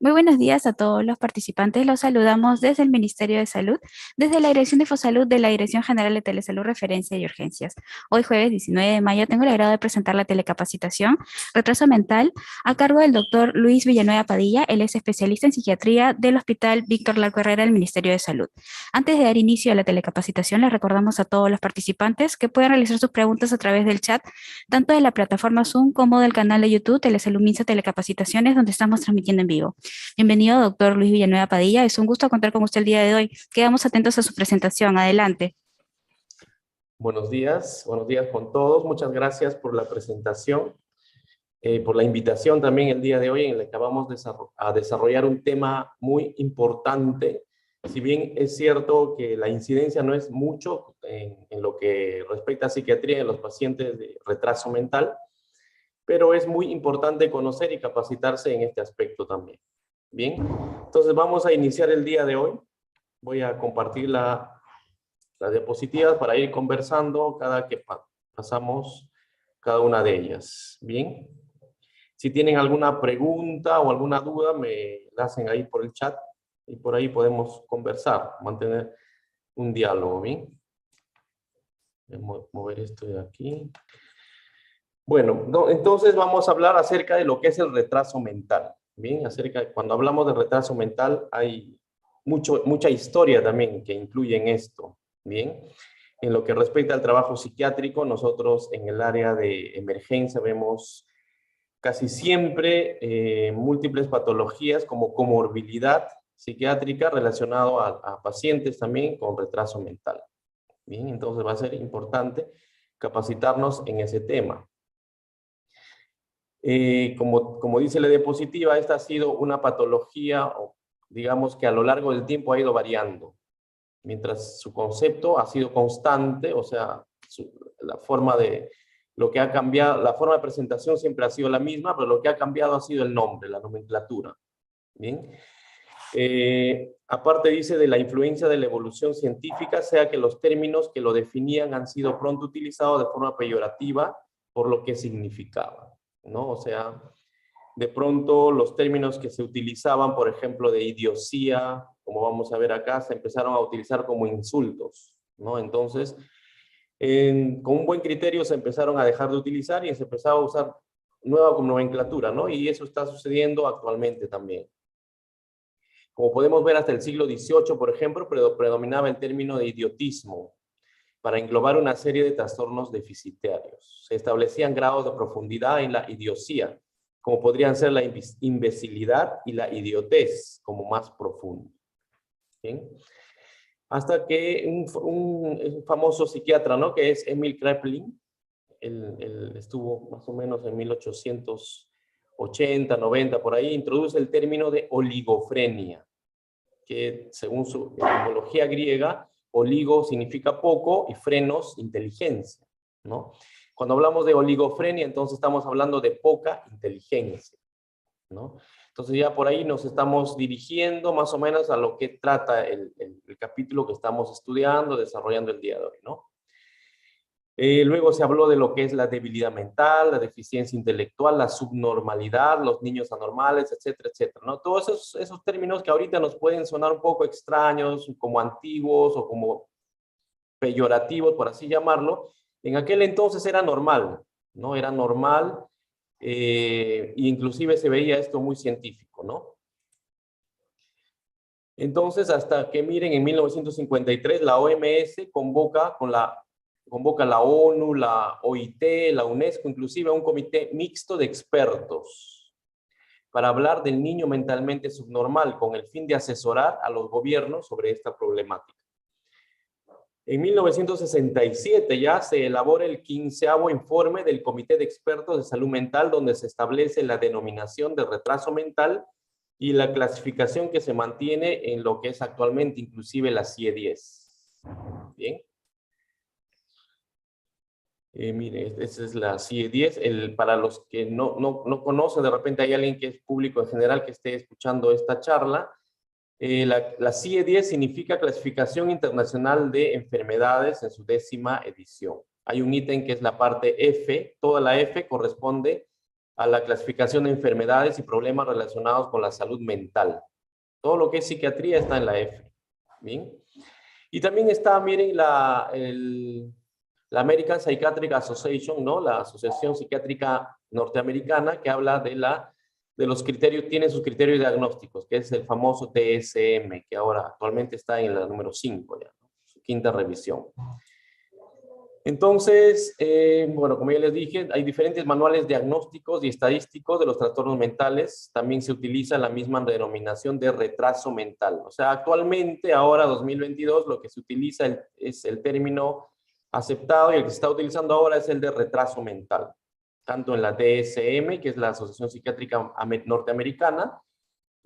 Muy buenos días a todos los participantes. Los saludamos desde el Ministerio de Salud, desde la Dirección de Infosalud de la Dirección General de Telesalud, Referencia y Urgencias. Hoy jueves 19 de mayo tengo el agrado de presentar la telecapacitación Retraso Mental a cargo del doctor Luis Villanueva Padilla. Él es especialista en psiquiatría del Hospital Víctor Larco Herrera del Ministerio de Salud. Antes de dar inicio a la telecapacitación, les recordamos a todos los participantes que pueden realizar sus preguntas a través del chat, tanto de la plataforma Zoom como del canal de YouTube Telesalud Minsa Telecapacitaciones, donde estamos transmitiendo en vivo. Bienvenido, doctor Luis Villanueva Padilla. Es un gusto contar con usted el día de hoy. Quedamos atentos a su presentación. Adelante. Buenos días con todos. Muchas gracias por la presentación, por la invitación también el día de hoy en el que vamos a desarrollar un tema muy importante. Si bien es cierto que la incidencia no es mucho en lo que respecta a psiquiatría en los pacientes de retraso mental, pero es muy importante conocer y capacitarse en este aspecto también. Bien, entonces vamos a iniciar el día de hoy. Voy a compartir las diapositivas para ir conversando cada que pasamos cada una de ellas. Bien, si tienen alguna pregunta o alguna duda, me la hacen ahí por el chat y por ahí podemos conversar, mantener un diálogo. Bien, voy a mover esto de aquí. Bueno, entonces vamos a hablar acerca de lo que es el retraso mental. Bien, cuando hablamos de retraso mental hay mucha historia también que incluye en esto. Bien, en lo que respecta al trabajo psiquiátrico, nosotros en el área de emergencia vemos casi siempre múltiples patologías como comorbilidad psiquiátrica relacionado a pacientes también con retraso mental. Bien, entonces va a ser importante capacitarnos en ese tema. Como dice la diapositiva, esta ha sido una patología, digamos que a lo largo del tiempo ha ido variando, mientras su concepto ha sido constante, o sea, la forma de presentación siempre ha sido la misma, pero lo que ha cambiado ha sido el nombre, la nomenclatura. Bien. Aparte dice de la influencia de la evolución científica, sea que los términos que lo definían han sido pronto utilizados de forma peyorativa por lo que significaba, ¿no? O sea, de pronto los términos que se utilizaban, por ejemplo, de idiosía, como vamos a ver acá, se empezaron a utilizar como insultos, ¿no? Entonces, con un buen criterio se empezaron a dejar de utilizar y se empezaba a usar nueva nomenclatura, ¿no? Y eso está sucediendo actualmente también. Como podemos ver, hasta el siglo XVIII, por ejemplo, predominaba el término de idiotismo para englobar una serie de trastornos deficitarios. Se establecían grados de profundidad en la idiosía, como podrían ser la imbecilidad y la idiotez, como más profundo. ¿Bien? Hasta que un famoso psiquiatra, ¿no?, que es Emil Kraepelin, él estuvo más o menos en 1880, 90, por ahí, introduce el término de oligofrenia, que según su etimología griega, oligo significa poco y frenos, inteligencia, ¿no? Cuando hablamos de oligofrenia, entonces estamos hablando de poca inteligencia, ¿no? Entonces ya por ahí nos estamos dirigiendo más o menos a lo que trata el capítulo que estamos estudiando, desarrollando el día de hoy, ¿no? Luego se habló de lo que es la debilidad mental, la deficiencia intelectual, la subnormalidad, los niños anormales, etcétera, etcétera, ¿no? Todos esos términos que ahorita nos pueden sonar un poco extraños, como antiguos o como peyorativos, por así llamarlo, en aquel entonces era normal, ¿no? Era normal, e inclusive se veía esto muy científico, ¿no? Entonces, hasta que miren, en 1953 la OMS convoca la ONU, la OIT, la UNESCO, inclusive a un comité mixto de expertos para hablar del niño mentalmente subnormal con el fin de asesorar a los gobiernos sobre esta problemática. En 1967 ya se elabora el 15º informe del Comité de Expertos de Salud Mental, donde se establece la denominación de retraso mental y la clasificación que se mantiene en lo que es actualmente inclusive la CIE-10. Bien. Mire, esa es la CIE-10. Para los que no conocen, de repente hay alguien que es público en general que esté escuchando esta charla. La CIE-10 significa Clasificación Internacional de Enfermedades en su 10ª edición. Hay un ítem que es la parte F. Toda la F corresponde a la clasificación de enfermedades y problemas relacionados con la salud mental. Todo lo que es psiquiatría está en la F. Bien. Y también está, miren, la American Psychiatric Association, ¿no? La Asociación Psiquiátrica Norteamericana, que habla de los criterios, tiene sus criterios diagnósticos, que es el famoso DSM, que ahora actualmente está en la número 5, ya, ¿no? Su quinta revisión. Entonces, bueno, como ya les dije, hay diferentes manuales diagnósticos y estadísticos de los trastornos mentales. También se utiliza la misma denominación de retraso mental. O sea, actualmente, ahora 2022, lo que se utiliza es el término aceptado y el que se está utilizando ahora es el de retraso mental. Tanto en la DSM, que es la Asociación Psiquiátrica Norteamericana,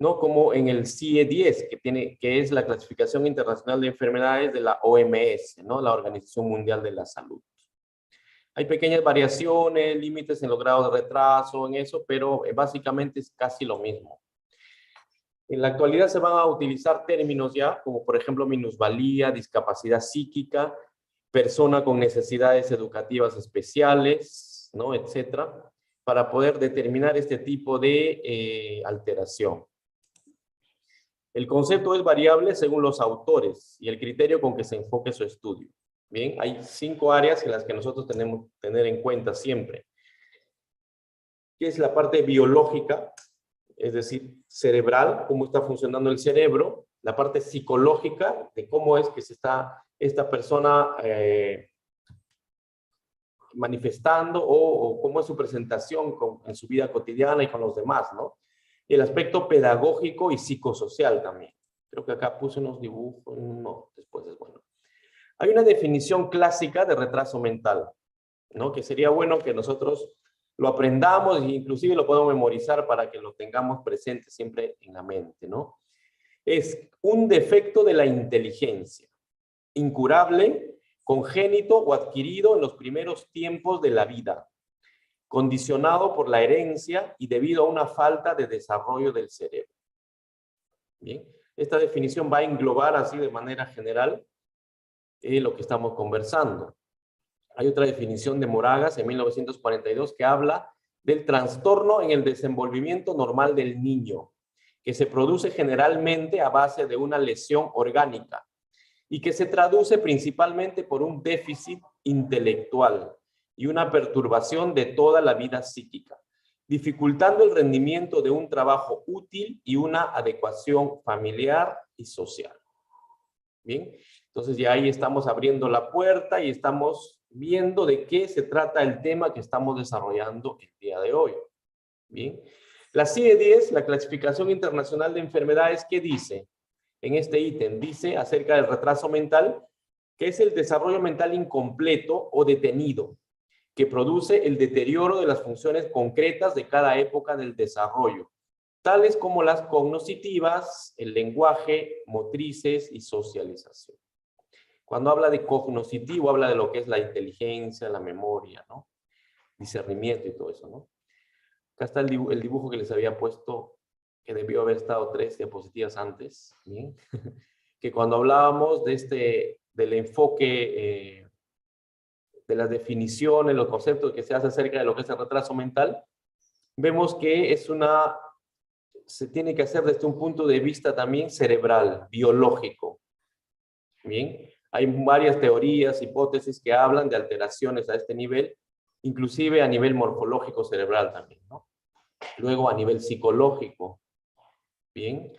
¿no? Como en el CIE-10, que es la Clasificación Internacional de Enfermedades de la OMS, ¿no? La Organización Mundial de la Salud. Hay pequeñas variaciones, límites en los grados de retraso, en eso, pero básicamente es casi lo mismo. En la actualidad se van a utilizar términos ya, como por ejemplo minusvalía, discapacidad psíquica, persona con necesidades educativas especiales, ¿no? Etcétera, para poder determinar este tipo de alteración. El concepto es variable según los autores y el criterio con que se enfoque su estudio. Bien, hay 5 áreas en las que nosotros tenemos que tener en cuenta siempre. ¿Qué es la parte biológica? Es decir, cerebral, cómo está funcionando el cerebro. La parte psicológica, de cómo es que se está esta persona manifestando o cómo es su presentación en su vida cotidiana y con los demás, ¿no? Y el aspecto pedagógico y psicosocial también. Creo que acá puse unos dibujos, no, después es bueno. Hay una definición clásica de retraso mental, ¿no? Que sería bueno que nosotros lo aprendamos e inclusive lo podemos memorizar para que lo tengamos presente siempre en la mente, ¿no? Es un defecto de la inteligencia, incurable, congénito o adquirido en los primeros tiempos de la vida, condicionado por la herencia y debido a una falta de desarrollo del cerebro. Bien, esta definición va a englobar así de manera general lo que estamos conversando. Hay otra definición de Moragas en 1942 que habla del trastorno en el desenvolvimiento normal del niño, que se produce generalmente a base de una lesión orgánica y que se traduce principalmente por un déficit intelectual y una perturbación de toda la vida psíquica, dificultando el rendimiento de un trabajo útil y una adecuación familiar y social. Bien, entonces ya ahí estamos abriendo la puerta y estamos viendo de qué se trata el tema que estamos desarrollando el día de hoy. Bien, la CIE-10, la Clasificación Internacional de Enfermedades, ¿qué dice? En este ítem dice acerca del retraso mental, que es el desarrollo mental incompleto o detenido, que produce el deterioro de las funciones concretas de cada época del desarrollo, tales como las cognitivas, el lenguaje, motrices y socialización. Cuando habla de cognoscitivo, habla de lo que es la inteligencia, la memoria, ¿no? Discernimiento y todo eso, ¿no? Acá está el dibujo que les había puesto, que debió haber estado 3 diapositivas antes, ¿bien? Que cuando hablábamos del enfoque, de las definiciones, los conceptos que se hace acerca de lo que es el retraso mental, vemos que se tiene que hacer desde un punto de vista también cerebral, biológico. Bien, hay varias teorías, hipótesis que hablan de alteraciones a este nivel, inclusive a nivel morfológico cerebral también, ¿no? Luego a nivel psicológico, bien,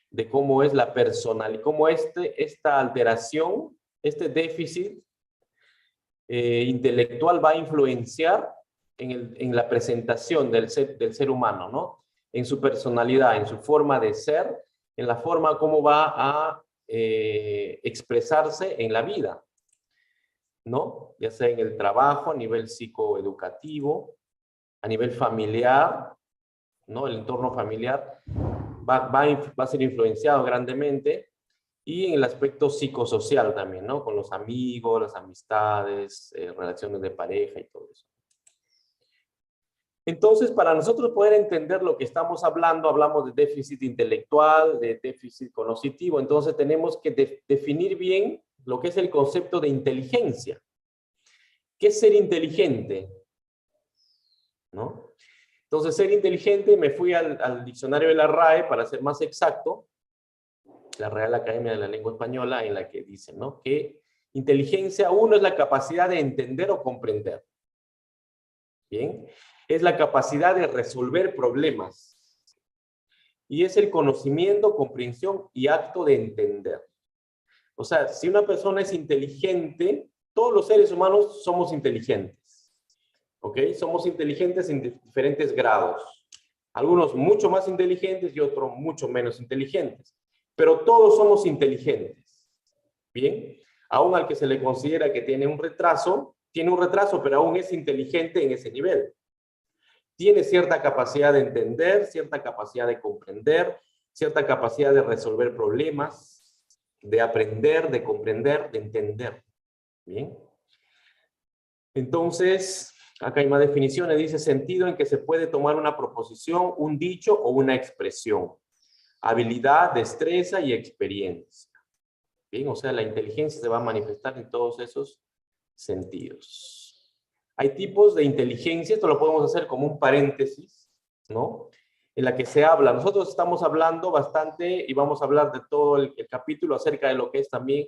de cómo es la personalidad, cómo esta alteración, este déficit intelectual va a influenciar en la presentación del ser humano, ¿no? En su personalidad, en su forma de ser, en la forma como va a expresarse en la vida, ¿no? Ya sea en el trabajo, a nivel psicoeducativo, a nivel familiar, ¿no? El entorno familiar va a ser influenciado grandemente, y en el aspecto psicosocial también, ¿no? Con los amigos, las amistades, relaciones de pareja y todo eso. Entonces, para nosotros poder entender lo que estamos hablando, hablamos de déficit intelectual, de déficit cognitivo, entonces tenemos que definir bien lo que es el concepto de inteligencia. ¿Qué es ser inteligente? ¿No? Entonces, ser inteligente, me fui al diccionario de la RAE, para ser más exacto, la Real Academia de la Lengua Española, en la que dice, ¿no?, que inteligencia, uno, es la capacidad de entender o comprender. Bien, es la capacidad de resolver problemas. Y es el conocimiento, comprensión y acto de entender. O sea, si una persona es inteligente, todos los seres humanos somos inteligentes. ¿Ok? Somos inteligentes en diferentes grados. Algunos mucho más inteligentes y otros mucho menos inteligentes. Pero todos somos inteligentes. Bien, aún al que se le considera que tiene un retraso, pero aún es inteligente en ese nivel. Tiene cierta capacidad de entender, cierta capacidad de comprender, cierta capacidad de resolver problemas, de aprender, de comprender, de entender. Bien. Entonces, acá hay más definiciones. Dice sentido en que se puede tomar una proposición, un dicho o una expresión. Habilidad, destreza y experiencia. Bien, o sea, la inteligencia se va a manifestar en todos esos sentidos. Hay tipos de inteligencia, esto lo podemos hacer como un paréntesis, ¿no? En la que se habla, nosotros estamos hablando bastante y vamos a hablar de todo el capítulo acerca de lo que es también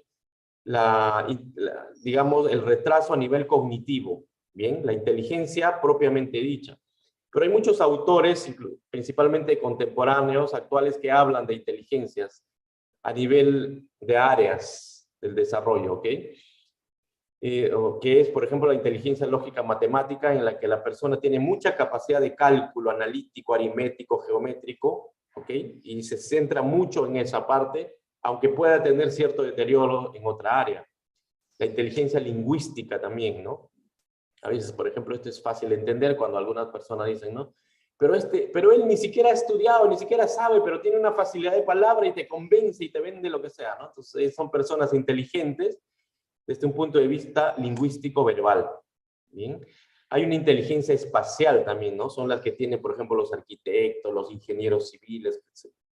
digamos, el retraso a nivel cognitivo, ¿bien? La inteligencia propiamente dicha. Pero hay muchos autores, principalmente contemporáneos, actuales, que hablan de inteligencias a nivel de áreas del desarrollo, ¿ok? Que es, por ejemplo, la inteligencia lógica matemática, en la que la persona tiene mucha capacidad de cálculo analítico, aritmético, geométrico, ¿ok? Y se centra mucho en esa parte, aunque pueda tener cierto deterioro en otra área. La inteligencia lingüística también, ¿no? A veces, por ejemplo, esto es fácil de entender cuando algunas personas dicen, ¿no? Pero él ni siquiera ha estudiado, ni siquiera sabe, pero tiene una facilidad de palabra y te convence y te vende lo que sea, ¿no? Entonces, son personas inteligentes desde un punto de vista lingüístico verbal. ¿Bien? Hay una inteligencia espacial también, ¿no? Son las que tienen, por ejemplo, los arquitectos, los ingenieros civiles,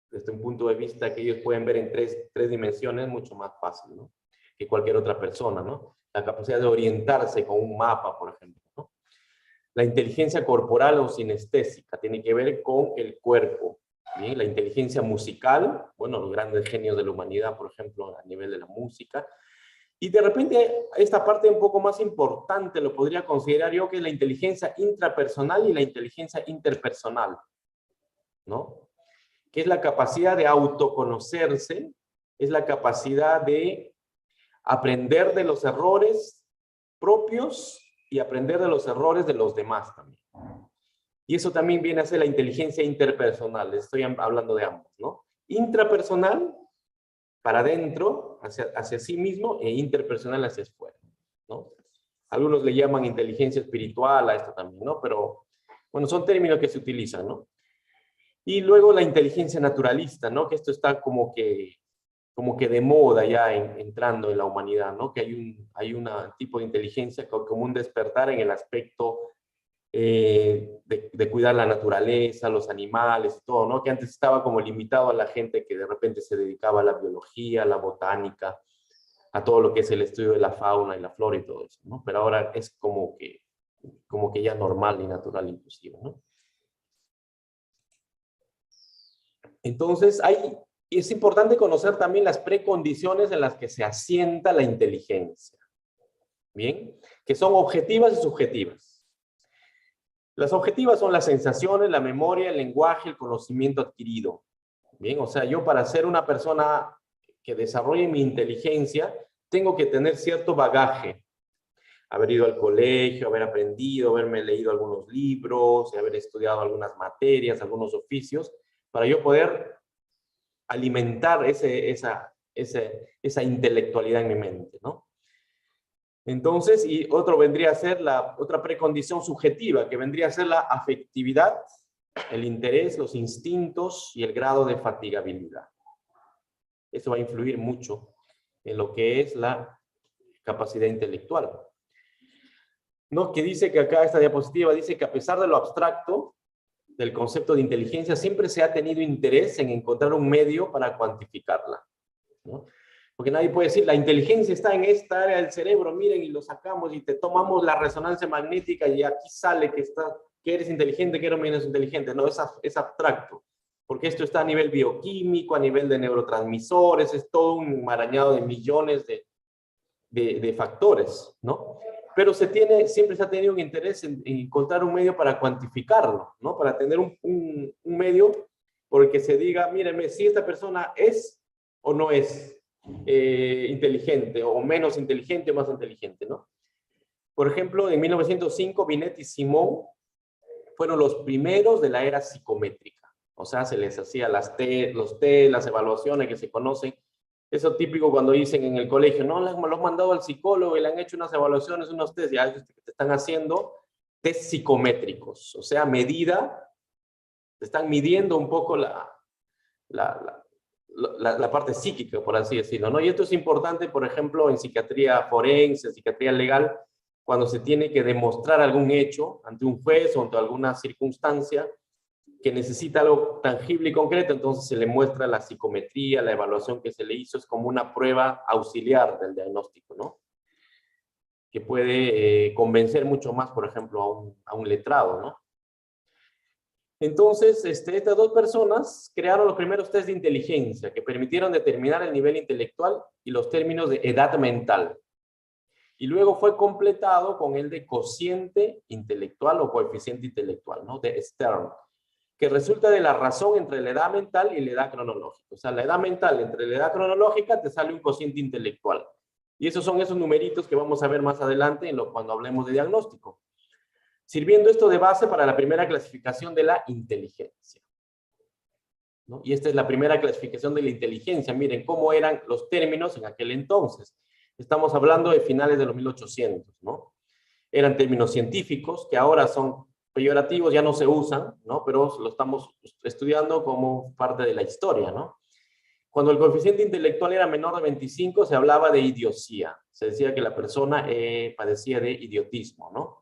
desde un punto de vista que ellos pueden ver en tres dimensiones mucho más fácil, ¿no?, que cualquier otra persona, ¿no? La capacidad de orientarse con un mapa, por ejemplo, ¿no? La inteligencia corporal o sinestésica tiene que ver con el cuerpo. ¿Bien? La inteligencia musical, bueno, los grandes genios de la humanidad, por ejemplo, a nivel de la música. Y de repente, esta parte un poco más importante lo podría considerar yo, que es la inteligencia intrapersonal y la inteligencia interpersonal, ¿no? Que es la capacidad de autoconocerse, es la capacidad de aprender de los errores propios y aprender de los errores de los demás también. Y eso también viene a ser la inteligencia interpersonal. Estoy hablando de ambos, ¿no? Intrapersonal, para adentro, hacia sí mismo, e interpersonal hacia afuera, ¿no? Algunos le llaman inteligencia espiritual a esto también, ¿no? Pero, bueno, son términos que se utilizan, ¿no? Y luego la inteligencia naturalista, ¿no? Que esto está como que de moda ya entrando en la humanidad, ¿no? Que hay un tipo de inteligencia como un despertar en el aspecto de cuidar la naturaleza, los animales y todo, ¿no? Que antes estaba como limitado a la gente que de repente se dedicaba a la biología, a la botánica, a todo lo que es el estudio de la fauna y la flora y todo eso, ¿no? Pero ahora es como que ya normal y natural inclusive, ¿no? Entonces, es importante conocer también las precondiciones en las que se asienta la inteligencia, ¿bien? Que son objetivas y subjetivas. Las objetivas son las sensaciones, la memoria, el lenguaje, el conocimiento adquirido. Bien, o sea, yo para ser una persona que desarrolle mi inteligencia, tengo que tener cierto bagaje. Haber ido al colegio, haber aprendido, haberme leído algunos libros, haber estudiado algunas materias, algunos oficios, para yo poder alimentar esa intelectualidad en mi mente, ¿no? Entonces, y otro vendría a ser otra precondición subjetiva, que vendría a ser la afectividad, el interés, los instintos y el grado de fatigabilidad. Eso va a influir mucho en lo que es la capacidad intelectual. ¿No? Que dice que acá esta diapositiva dice que a pesar de lo abstracto del concepto de inteligencia, siempre se ha tenido interés en encontrar un medio para cuantificarla, ¿no? Porque nadie puede decir, la inteligencia está en esta área del cerebro, miren, y lo sacamos y te tomamos la resonancia magnética y aquí sale que está que eres inteligente, que eres menos inteligente. No, es abstracto, porque esto está a nivel bioquímico, a nivel de neurotransmisores, es todo un marañado de millones de factores, ¿no? Pero siempre se ha tenido un interés en encontrar un medio para cuantificarlo, ¿no? Para tener un medio por el que se diga, mírenme, si esta persona es o no es inteligente, o menos inteligente o más inteligente, ¿no? Por ejemplo, en 1905, Binet y Simon fueron los primeros de la era psicométrica. O sea, se les hacía los test, las evaluaciones que se conocen. Eso típico cuando dicen en el colegio, no, lo han mandado al psicólogo y le han hecho unas evaluaciones, unos test, ya te están haciendo test psicométricos. O sea, te están midiendo un poco la parte psíquica, por así decirlo, ¿no? Y esto es importante, por ejemplo, en psiquiatría forense, psiquiatría legal, cuando se tiene que demostrar algún hecho ante un juez o ante alguna circunstancia que necesita algo tangible y concreto, entonces se le muestra la psicometría, la evaluación que se le hizo, es como una prueba auxiliar del diagnóstico, ¿no? Que puede convencer mucho más, por ejemplo, a un letrado, ¿no? Entonces, estas dos personas crearon los primeros test de inteligencia que permitieron determinar el nivel intelectual y los términos de edad mental. Y luego fue completado con el de cociente intelectual o coeficiente intelectual, ¿no? De Stern, que resulta de la razón entre la edad mental y la edad cronológica. O sea, la edad mental entre la edad cronológica te sale un cociente intelectual. Y esos son esos numeritos que vamos a ver más adelante cuando hablemos de diagnóstico. Sirviendo esto de base para la primera clasificación de la inteligencia, ¿no? Y esta es la primera clasificación de la inteligencia. Miren cómo eran los términos en aquel entonces. Estamos hablando de finales de los 1800, ¿no? Eran términos científicos que ahora son peyorativos, ya no se usan, ¿no? Pero lo estamos estudiando como parte de la historia, ¿no? Cuando el coeficiente intelectual era menor de 25, se hablaba de idiosía. Se decía que la persona padecía de idiotismo, ¿no?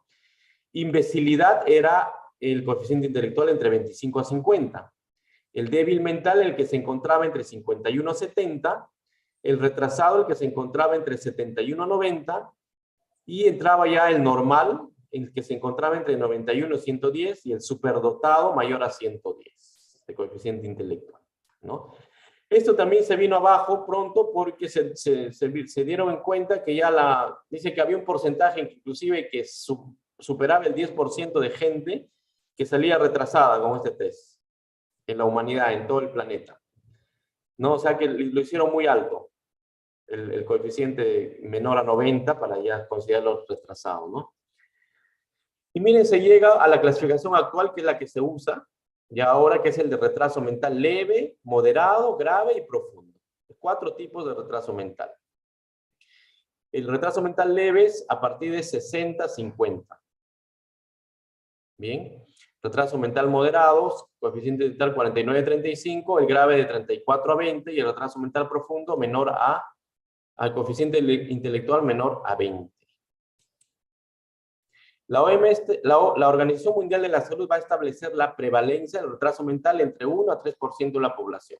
Imbecilidad era el coeficiente intelectual entre 25 a 50. El débil mental, el que se encontraba entre 51 a 70. El retrasado, el que se encontraba entre 71 a 90. Y entraba ya el normal, el que se encontraba entre 91 y 110. Y el superdotado, mayor a 110, de coeficiente intelectual, ¿no? Esto también se vino abajo pronto porque se dieron en cuenta que dice que había un porcentaje inclusive que superaba el 10% de gente que salía retrasada con este test en la humanidad, en todo el planeta, ¿no? O sea que lo hicieron muy alto, el coeficiente menor a 90 para ya considerarlo retrasado, ¿no? Y miren, se llega a la clasificación actual, que es la que se usa ya ahora, que es el de retraso mental leve, moderado, grave y profundo. 4 tipos de retraso mental. El retraso mental leve es a partir de 60-50. Bien. Retraso mental moderado, coeficiente intelectual 49-35, el grave de 34 a 20 y el retraso mental profundo menor al coeficiente intelectual menor a 20. La OMS, la Organización Mundial de la Salud va a establecer la prevalencia del retraso mental entre 1 a 3% de la población.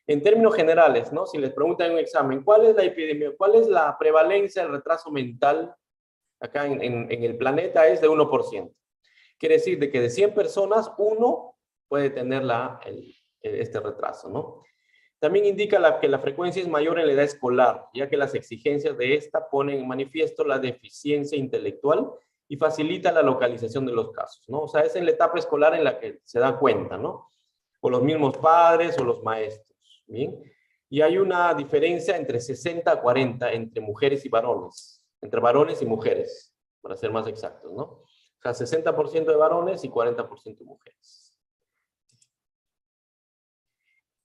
En términos generales, ¿no? Si les preguntan en un examen, ¿cuál es la epidemia, cuál es la prevalencia del retraso mental acá en el planeta? Es de 1%. Quiere decir de que de 100 personas, 1 puede tener este retraso, ¿no? También indica que la frecuencia es mayor en la edad escolar, ya que las exigencias de esta ponen en manifiesto la deficiencia intelectual y facilita la localización de los casos, ¿no? O sea, es en la etapa escolar en la que se da cuenta, ¿no? O los mismos padres o los maestros, ¿bien? Y hay una diferencia entre 60 a 40 entre mujeres y varones, entre varones y mujeres, para ser más exactos, ¿no? O sea, 60% de varones y 40% de mujeres.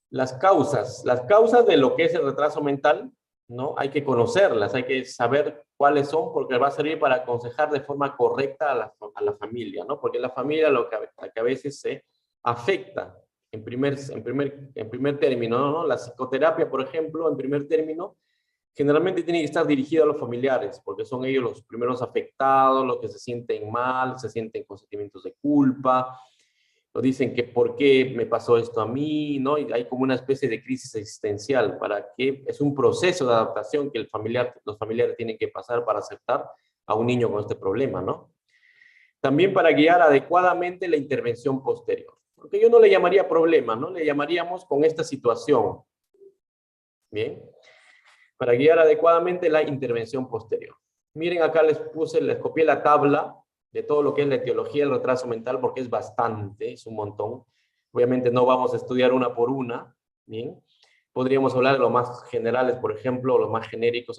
Las causas de lo que es el retraso mental, ¿no? Hay que conocerlas, hay que saber cuáles son, porque va a servir para aconsejar de forma correcta a la familia, ¿no? Porque la familia lo que a veces se afecta en primer término, ¿no? La psicoterapia, por ejemplo, en primer término, generalmente tiene que estar dirigida a los familiares, porque son ellos los primeros afectados, los que se sienten mal, se sienten con sentimientos de culpa, o dicen que ¿por qué me pasó esto a mí? ¿No? Y hay como una especie de crisis existencial, es un proceso de adaptación que los familiares tienen que pasar para aceptar a un niño con este problema, ¿no? También para guiar adecuadamente la intervención posterior. Porque yo no le llamaría problema, ¿no? Le llamaríamos con esta situación. Bien. Para guiar adecuadamente la intervención posterior. Miren, acá les copié la tabla de todo lo que es la etiología del retraso mental, porque es bastante, es un montón. Obviamente no vamos a estudiar una por una, ¿bien? Podríamos hablar de los más generales, por ejemplo, los más genéricos,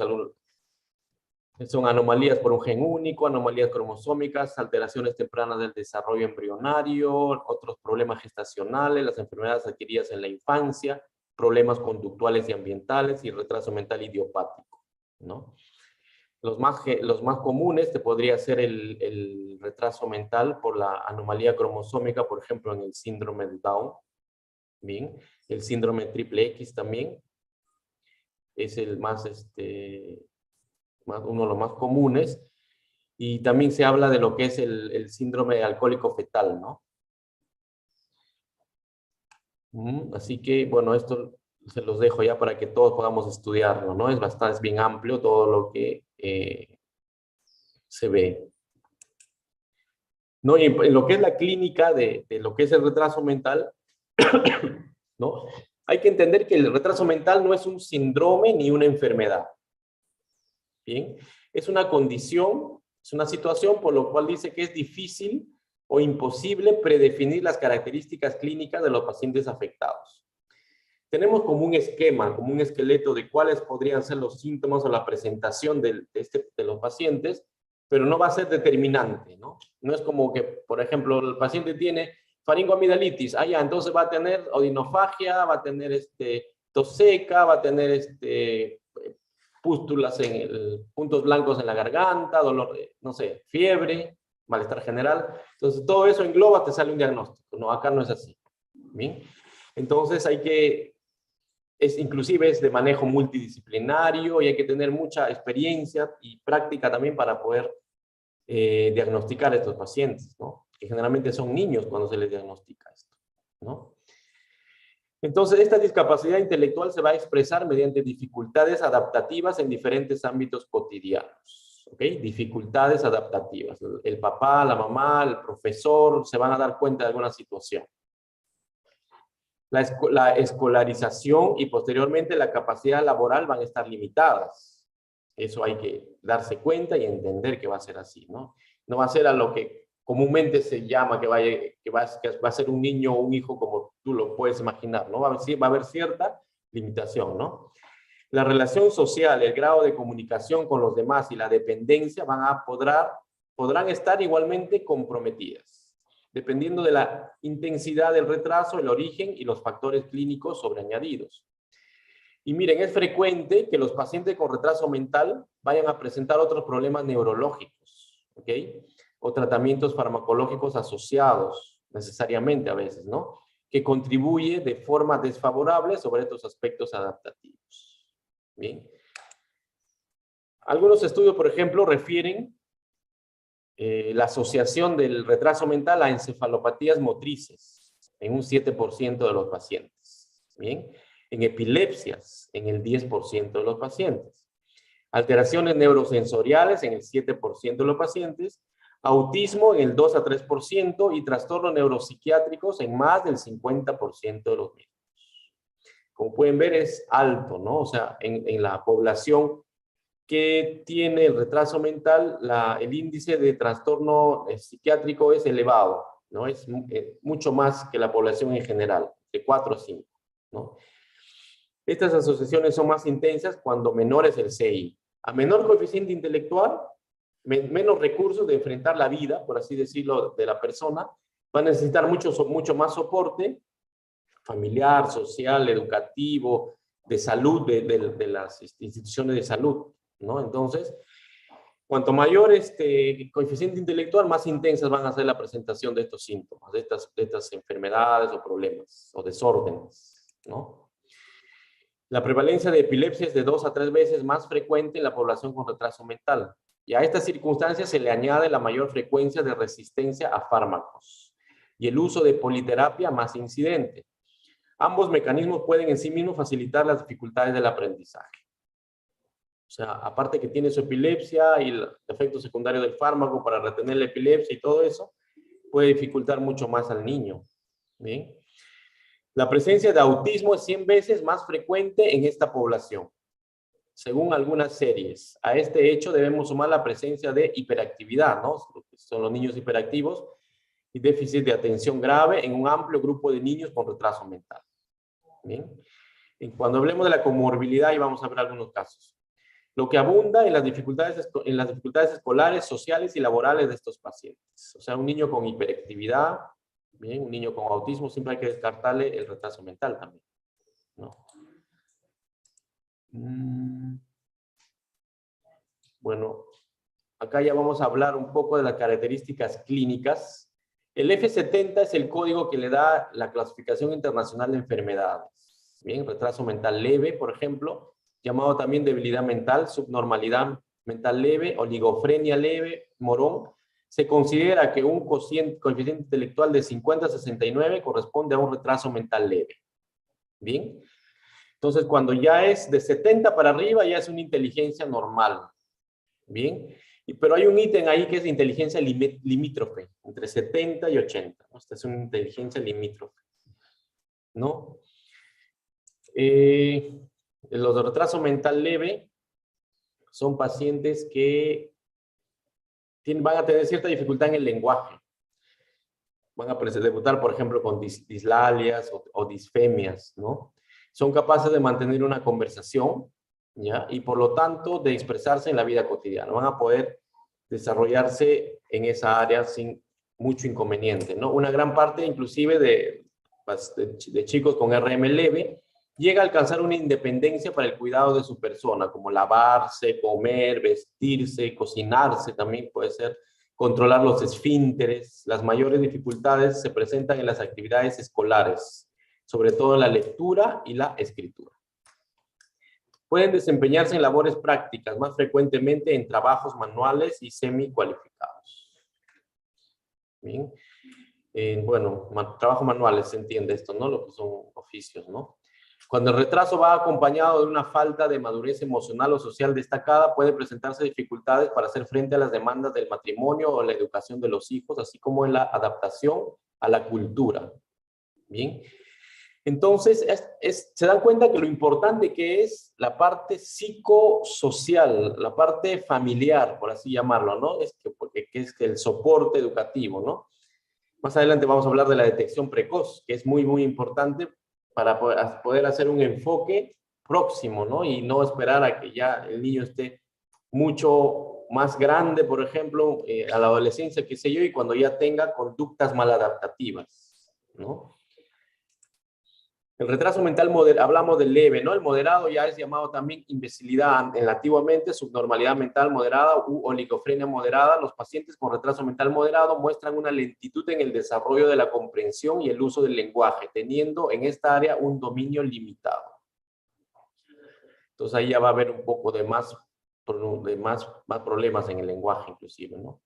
son anomalías por un gen único, anomalías cromosómicas, alteraciones tempranas del desarrollo embrionario, otros problemas gestacionales, las enfermedades adquiridas en la infancia, problemas conductuales y ambientales y retraso mental idiopático, ¿no? Los más comunes te podría ser el retraso mental por la anomalía cromosómica, por ejemplo, en el síndrome de Down, ¿bien? El síndrome triple X también es el uno de los más comunes, y también se habla de lo que es el síndrome alcohólico fetal, ¿no? Así que, bueno, esto se los dejo ya para que todos podamos estudiarlo, ¿no? Es bien amplio todo lo que se ve. ¿No? Y en lo que es la clínica de lo que es el retraso mental, ¿no? Hay que entender que el retraso mental no es un síndrome ni una enfermedad. ¿Bien? Es una condición, es una situación por lo cual dice que es difícil o imposible predefinir las características clínicas de los pacientes afectados. Tenemos como un esquema, como un esqueleto de cuáles podrían ser los síntomas o la presentación de los pacientes, pero no va a ser determinante, ¿no? No es como que, por ejemplo, el paciente tiene faringoamidalitis, ya, entonces va a tener odinofagia, va a tener tos seca, va a tener pústulas puntos blancos en la garganta, dolor, no sé, fiebre, malestar general. Entonces, todo eso engloba, te sale un diagnóstico. No, acá no es así. ¿Bien? Entonces, inclusive es de manejo multidisciplinario y hay que tener mucha experiencia y práctica también para poder diagnosticar a estos pacientes, ¿no? Que generalmente son niños cuando se les diagnostica esto, ¿no? Entonces, esta discapacidad intelectual se va a expresar mediante dificultades adaptativas en diferentes ámbitos cotidianos, ¿ok? Dificultades adaptativas. El papá, la mamá, el profesor se van a dar cuenta de alguna situación. La escolarización y posteriormente la capacidad laboral van a estar limitadas. Eso hay que darse cuenta y entender que va a ser así, ¿no? No va a ser a lo que comúnmente se llama que va a ser un niño o un hijo como tú lo puedes imaginar, ¿no? Va a haber cierta limitación, ¿no? La relación social, el grado de comunicación con los demás y la dependencia podrán estar igualmente comprometidas, dependiendo de la intensidad del retraso, el origen y los factores clínicos sobreañadidos. Y miren, es frecuente que los pacientes con retraso mental vayan a presentar otros problemas neurológicos, ¿ok? O tratamientos farmacológicos asociados, necesariamente a veces, ¿no? Que contribuye de forma desfavorable sobre estos aspectos adaptativos. Bien. Algunos estudios, por ejemplo, refieren la asociación del retraso mental a encefalopatías motrices en un 7% de los pacientes. Bien. En epilepsias, en el 10% de los pacientes. Alteraciones neurosensoriales en el 7% de los pacientes. Autismo en el 2 a 3% y trastornos neuropsiquiátricos en más del 50% de los mismos. Como pueden ver, es alto, ¿no? O sea, en la población que tiene el retraso mental, el índice de trastorno psiquiátrico es elevado, ¿no? Es mucho más que la población en general, de 4 a 5, ¿no? Estas asociaciones son más intensas cuando menor es el CI. A menor coeficiente intelectual, menos recursos de enfrentar la vida, por así decirlo, de la persona, va a necesitar mucho más soporte familiar, social, educativo, de salud, de las instituciones de salud, ¿no? Entonces, cuanto mayor coeficiente intelectual, más intensas van a ser la presentación de estos síntomas, de estas enfermedades o problemas o desórdenes, ¿no? La prevalencia de epilepsia es de 2 a 3 veces más frecuente en la población con retraso mental. Y a estas circunstancias se le añade la mayor frecuencia de resistencia a fármacos y el uso de politerapia más incidente. Ambos mecanismos pueden en sí mismos facilitar las dificultades del aprendizaje. O sea, aparte que tiene su epilepsia y el efecto secundario del fármaco para retener la epilepsia y todo eso, puede dificultar mucho más al niño. ¿Bien? La presencia de autismo es 100 veces más frecuente en esta población, según algunas series. A este hecho debemos sumar la presencia de hiperactividad, ¿no? Son los niños hiperactivos y déficit de atención grave en un amplio grupo de niños con retraso mental. ¿Bien? Y cuando hablemos de la comorbilidad, y vamos a ver algunos casos. Lo que abunda en las dificultades escolares, sociales y laborales de estos pacientes. O sea, un niño con hiperactividad, bien, un niño con autismo, siempre hay que descartarle el retraso mental también, ¿no? Bueno, acá ya vamos a hablar un poco de las características clínicas. El F70 es el código que le da la clasificación internacional de enfermedades. Bien, retraso mental leve, por ejemplo, llamado también debilidad mental, subnormalidad mental leve, oligofrenia leve, morón. Se considera que un coeficiente intelectual de 50 a 69 corresponde a un retraso mental leve. Bien. Entonces, cuando ya es de 70 para arriba, ya es una inteligencia normal. Bien. Pero hay un ítem ahí que es inteligencia limítrofe, entre 70 y 80. Esta es una inteligencia limítrofe, ¿no? Los de retraso mental leve son pacientes que van a tener cierta dificultad en el lenguaje. Van a debutar, por ejemplo, con dislalias o disfemias, ¿no? Son capaces de mantener una conversación, ¿ya? Y por lo tanto de expresarse en la vida cotidiana. Van a poder desarrollarse en esa área sin mucho inconveniente, ¿no? Una gran parte inclusive de chicos con RM leve llega a alcanzar una independencia para el cuidado de su persona, como lavarse, comer, vestirse, cocinarse también puede ser, controlar los esfínteres. Las mayores dificultades se presentan en las actividades escolares, sobre todo en la lectura y la escritura. Pueden desempeñarse en labores prácticas, más frecuentemente en trabajos manuales y semi-cualificados. Bien. Bueno, trabajos manuales, se entiende esto, ¿no? Lo que son oficios, ¿no? Cuando el retraso va acompañado de una falta de madurez emocional o social destacada, puede presentarse dificultades para hacer frente a las demandas del matrimonio o la educación de los hijos, así como en la adaptación a la cultura. Bien. Entonces, se dan cuenta que lo importante que es la parte psicosocial, la parte familiar, por así llamarlo, ¿no? Porque es el soporte educativo, ¿no? Más adelante vamos a hablar de la detección precoz, que es muy, muy importante para poder hacer un enfoque próximo, ¿no? Y no esperar a que ya el niño esté mucho más grande, por ejemplo, a la adolescencia, qué sé yo, y cuando ya tenga conductas maladaptativas, ¿no? El retraso mental, hablamos del leve, ¿no? El moderado ya es llamado también imbecilidad antiguamente, subnormalidad mental moderada u oligofrenia moderada. Los pacientes con retraso mental moderado muestran una lentitud en el desarrollo de la comprensión y el uso del lenguaje, teniendo en esta área un dominio limitado. Entonces ahí ya va a haber un poco de más problemas en el lenguaje inclusive, ¿no?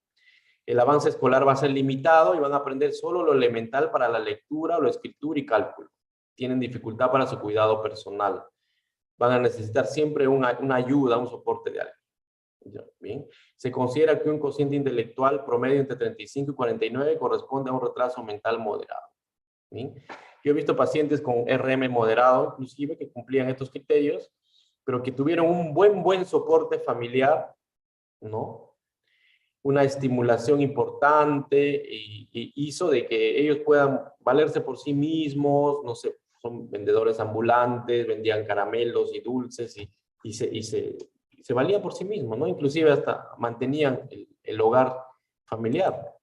El avance escolar va a ser limitado y van a aprender solo lo elemental para la lectura, la escritura y cálculo. Tienen dificultad para su cuidado personal. Van a necesitar siempre una ayuda, un soporte de alguien. Bien. Se considera que un cociente intelectual promedio entre 35 y 49 corresponde a un retraso mental moderado. Bien. Yo he visto pacientes con RM moderado, inclusive, que cumplían estos criterios, pero que tuvieron un buen soporte familiar, ¿no? Una estimulación importante y hizo de que ellos puedan valerse por sí mismos, no sé, son vendedores ambulantes, vendían caramelos y dulces y se valían por sí mismos, ¿no? Inclusive hasta mantenían el hogar familiar.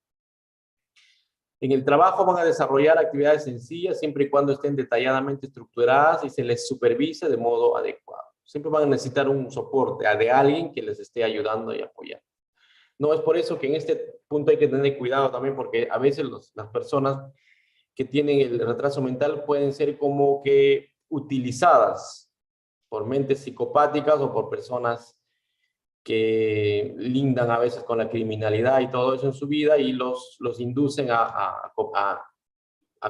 En el trabajo van a desarrollar actividades sencillas siempre y cuando estén detalladamente estructuradas y se les supervise de modo adecuado. Siempre van a necesitar un soporte de alguien que les esté ayudando y apoyando. No, es por eso que en este punto hay que tener cuidado también, porque a veces las personas que tienen el retraso mental pueden ser como que utilizadas por mentes psicopáticas o por personas que lindan a veces con la criminalidad y todo eso en su vida y los inducen a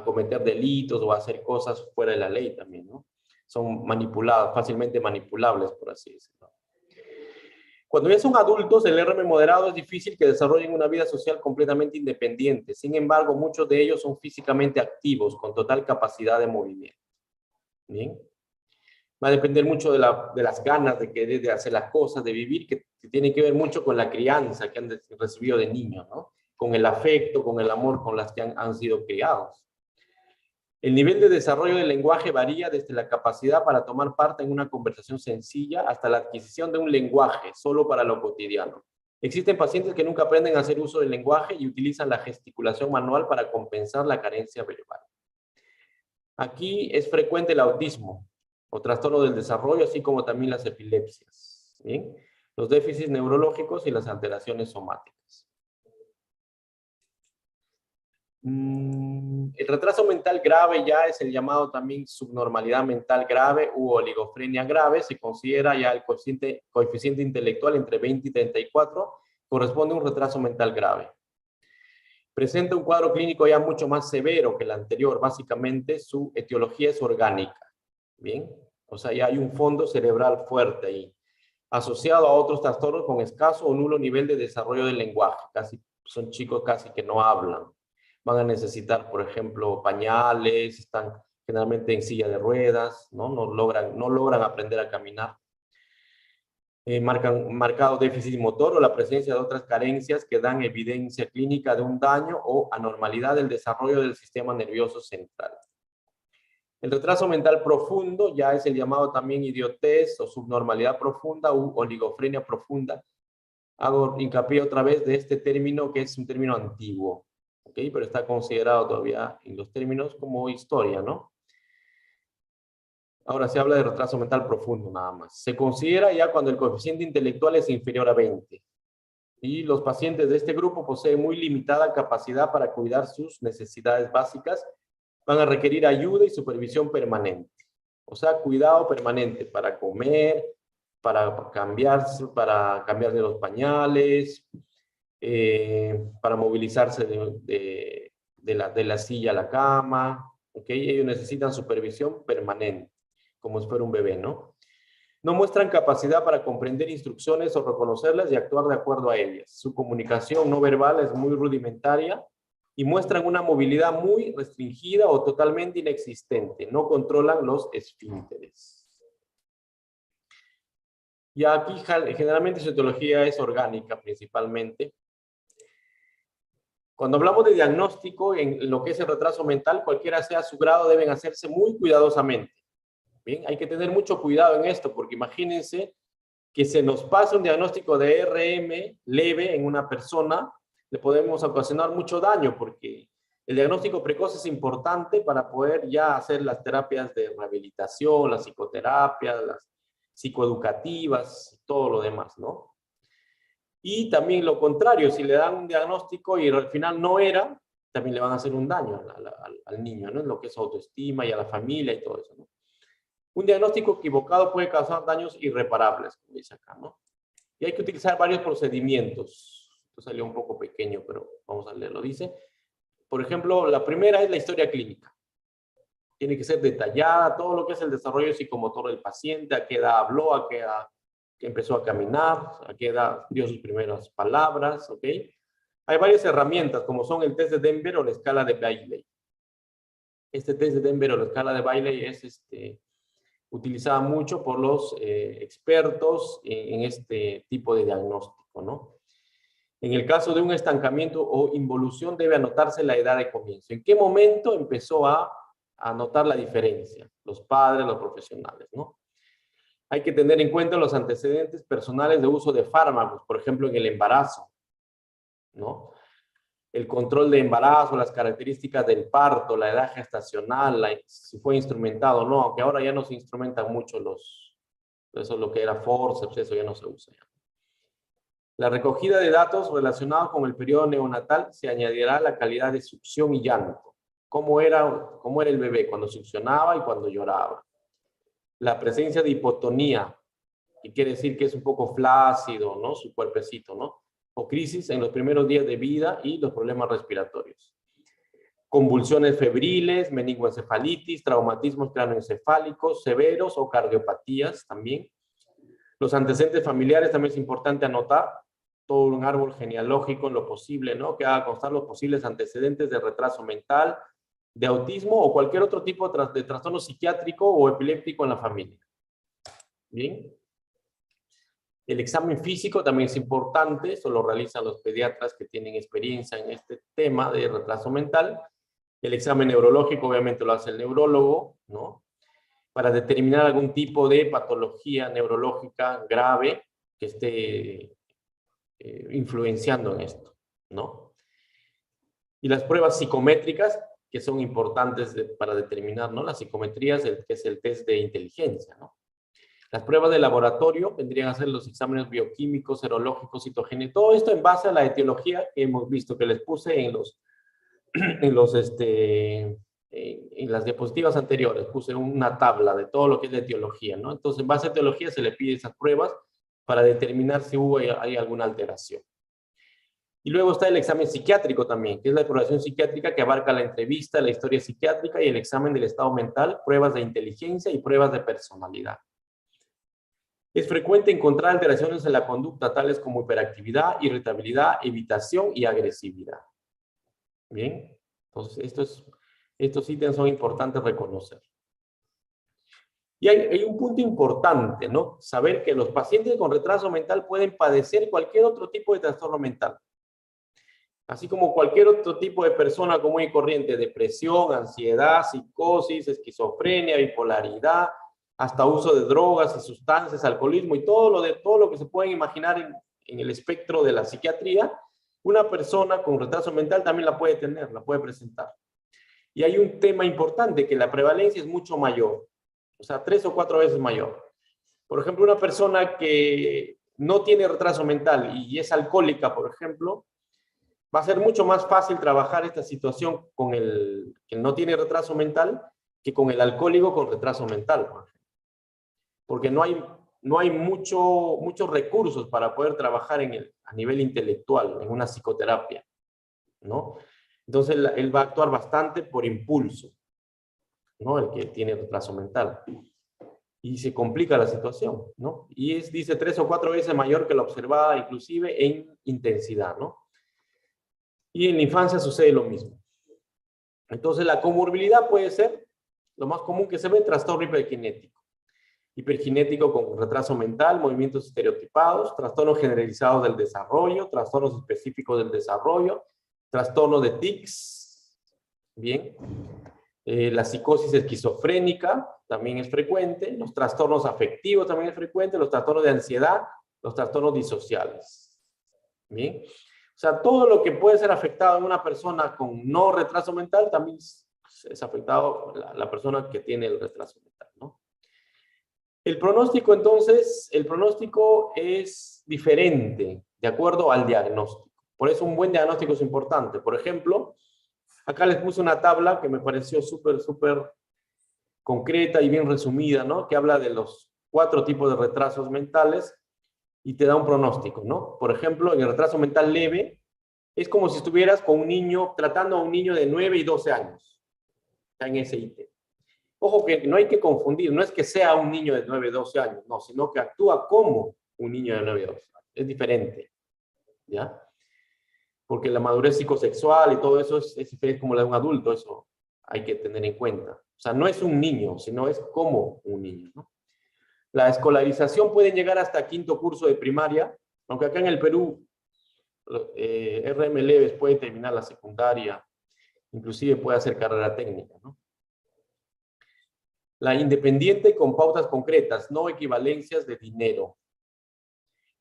cometer delitos o a hacer cosas fuera de la ley también, ¿no? Son manipulados, fácilmente manipulables, por así decirlo. Cuando ya son adultos, el RM moderado es difícil que desarrollen una vida social completamente independiente. Sin embargo, muchos de ellos son físicamente activos, con total capacidad de movimiento. ¿Bien? Va a depender mucho de las ganas de querer, de hacer las cosas, de vivir, que tiene que ver mucho con la crianza que han recibido de niños, ¿no? Con el afecto, con el amor con las que han sido criados. El nivel de desarrollo del lenguaje varía desde la capacidad para tomar parte en una conversación sencilla hasta la adquisición de un lenguaje solo para lo cotidiano. Existen pacientes que nunca aprenden a hacer uso del lenguaje y utilizan la gesticulación manual para compensar la carencia verbal. Aquí es frecuente el autismo o trastorno del desarrollo, así como también las epilepsias, ¿bien? Los déficits neurológicos y las alteraciones somáticas. El retraso mental grave ya es el llamado también subnormalidad mental grave u oligofrenia grave. Se considera ya el coeficiente intelectual entre 20 y 34, corresponde a un retraso mental grave. Presenta un cuadro clínico ya mucho más severo que el anterior. Básicamente su etiología es orgánica. Bien, o sea, ya hay un fondo cerebral fuerte ahí, asociado a otros trastornos con escaso o nulo nivel de desarrollo del lenguaje. Son chicos casi que no hablan. Van a necesitar, por ejemplo, pañales, están generalmente en silla de ruedas, ¿no? No logran aprender a caminar. Marcado déficit motor o la presencia de otras carencias que dan evidencia clínica de un daño o anormalidad del desarrollo del sistema nervioso central. El retraso mental profundo ya es el llamado también idiotez o subnormalidad profunda u oligofrenia profunda. Hago hincapié otra vez de este término que es un término antiguo, ¿ok? Pero está considerado todavía en los términos como historia, ¿no? Ahora se habla de retraso mental profundo nada más. Se considera ya cuando el coeficiente intelectual es inferior a 20. Y los pacientes de este grupo poseen muy limitada capacidad para cuidar sus necesidades básicas. Van a requerir ayuda y supervisión permanente. O sea, cuidado permanente para comer, para cambiarse de los pañales, para movilizarse de la silla a la cama. ¿Okay? Ellos necesitan supervisión permanente, como si fuera un bebé, ¿no? No muestran capacidad para comprender instrucciones o reconocerlas y actuar de acuerdo a ellas. Su comunicación no verbal es muy rudimentaria y muestran una movilidad muy restringida o totalmente inexistente. No controlan los esfínteres. Y aquí generalmente su etiología es orgánica principalmente. Cuando hablamos de diagnóstico en lo que es el retraso mental, cualquiera sea su grado, deben hacerse muy cuidadosamente. Bien, hay que tener mucho cuidado en esto, porque imagínense que se nos pasa un diagnóstico de RM leve en una persona, le podemos ocasionar mucho daño, porque el diagnóstico precoz es importante para poder ya hacer las terapias de rehabilitación, las psicoterapias, las psicoeducativas, todo lo demás, ¿no? Y también lo contrario, si le dan un diagnóstico y al final no era, también le van a hacer un daño al niño, ¿no? En lo que es autoestima y a la familia y todo eso, ¿no? Un diagnóstico equivocado puede causar daños irreparables, como dice acá, ¿no? Y hay que utilizar varios procedimientos. Esto salió un poco pequeño, pero vamos a leerlo. Dice, por ejemplo, la primera es la historia clínica. Tiene que ser detallada, todo lo que es el desarrollo psicomotor del paciente, a qué edad habló, a qué edad que empezó a caminar, a qué edad dio sus primeras palabras, ¿ok? Hay varias herramientas, como son el test de Denver o la escala de Bailey. Este test de Denver o la escala de Bailey es utilizada mucho por los expertos en este tipo de diagnóstico, ¿no? En el caso de un estancamiento o involución debe anotarse la edad de comienzo. ¿En qué momento empezó a notar la diferencia? Los padres, los profesionales, ¿no? Hay que tener en cuenta los antecedentes personales de uso de fármacos, por ejemplo, en el embarazo, ¿no? El control de embarazo, las características del parto, la edad gestacional, si fue instrumentado o no, aunque ahora ya no se instrumentan mucho eso es lo que era forceps, eso ya no se usa. La recogida de datos relacionados con el periodo neonatal se añadirá la calidad de succión y llanto. ¿Cómo era el bebé cuando succionaba y cuando lloraba? La presencia de hipotonía, que quiere decir que es un poco flácido, ¿no? Su cuerpecito, ¿no? O crisis en los primeros días de vida y los problemas respiratorios. Convulsiones febriles, meningoencefalitis, traumatismos cráneoencefálicos severos o cardiopatías también. Los antecedentes familiares también es importante anotar, todo un árbol genealógico en lo posible, ¿no? Que haga constar los posibles antecedentes de retraso mental, de autismo o cualquier otro tipo de trastorno psiquiátrico o epiléptico en la familia. Bien. El examen físico también es importante, eso lo realizan los pediatras que tienen experiencia en este tema de retraso mental. El examen neurológico obviamente lo hace el neurólogo, ¿no? Para determinar algún tipo de patología neurológica grave que esté influenciando en esto, ¿no? Y las pruebas psicométricas, que son importantes para determinar, ¿no? Las psicometrías, que es el test de inteligencia, ¿no? Las pruebas de laboratorio vendrían a ser los exámenes bioquímicos, serológicos, citogénicos, todo esto en base a la etiología que hemos visto, que les puse en las diapositivas anteriores, puse una tabla de todo lo que es la etiología, ¿no? Entonces, en base a etiología se le pide esas pruebas para determinar si hay alguna alteración. Y luego está el examen psiquiátrico también, que es la exploración psiquiátrica que abarca la entrevista, la historia psiquiátrica y el examen del estado mental, pruebas de inteligencia y pruebas de personalidad. Es frecuente encontrar alteraciones en la conducta, tales como hiperactividad, irritabilidad, evitación y agresividad. Bien, entonces estos ítems son importantes reconocer. Y hay un punto importante, ¿no? Saber que los pacientes con retraso mental pueden padecer cualquier otro tipo de trastorno mental. Así como cualquier otro tipo de persona común y corriente, depresión, ansiedad, psicosis, esquizofrenia, bipolaridad, hasta uso de drogas y sustancias, alcoholismo y todo lo que se pueden imaginar en el espectro de la psiquiatría, una persona con retraso mental también la puede tener, la puede presentar. Y hay un tema importante, que la prevalencia es mucho mayor, o sea, 3 o 4 veces mayor. Por ejemplo, una persona que no tiene retraso mental y es alcohólica, por ejemplo, va a ser mucho más fácil trabajar esta situación con el que no tiene retraso mental que con el alcohólico con retraso mental, por ejemplo. Porque no hay muchos recursos para poder trabajar a nivel intelectual, en una psicoterapia, ¿no? Entonces, él va a actuar bastante por impulso, ¿no? El que tiene retraso mental. Y se complica la situación, ¿no? Y dice 3 o 4 veces mayor que la observada, inclusive en intensidad, ¿no? Y en la infancia sucede lo mismo. Entonces, la comorbilidad puede ser, lo más común que se ve, trastorno hiperkinético. Hiperkinético con retraso mental, movimientos estereotipados, trastornos generalizados del desarrollo, trastornos específicos del desarrollo, trastorno de tics, bien. La psicosis esquizofrénica también es frecuente, los trastornos afectivos también es frecuente, los trastornos de ansiedad, los trastornos disociales. Bien. O sea, todo lo que puede ser afectado en una persona con no retraso mental también es afectado la persona que tiene el retraso mental, ¿no? El pronóstico, entonces, el pronóstico es diferente de acuerdo al diagnóstico. Por eso un buen diagnóstico es importante. Por ejemplo, acá les puse una tabla que me pareció súper concreta y bien resumida, ¿no? Que habla de los 4 tipos de retrasos mentales y te da un pronóstico, ¿no? Por ejemplo, en el retraso mental leve, es como si estuvieras con un niño, tratando a un niño de 9 y 12 años. Está en ese ítem. Ojo que no hay que confundir, no es que sea un niño de 9 y 12 años, no, sino que actúa como un niño de 9 y 12 años. Es diferente, ¿ya? Porque la madurez psicosexual y todo eso es como la de un adulto, eso hay que tener en cuenta. O sea, no es un niño, sino es como un niño, ¿no? La escolarización puede llegar hasta 5º curso de primaria, aunque acá en el Perú RM leves puede terminar la secundaria, inclusive puede hacer carrera técnica, ¿no? La independiente con pautas concretas, no equivalencias de dinero.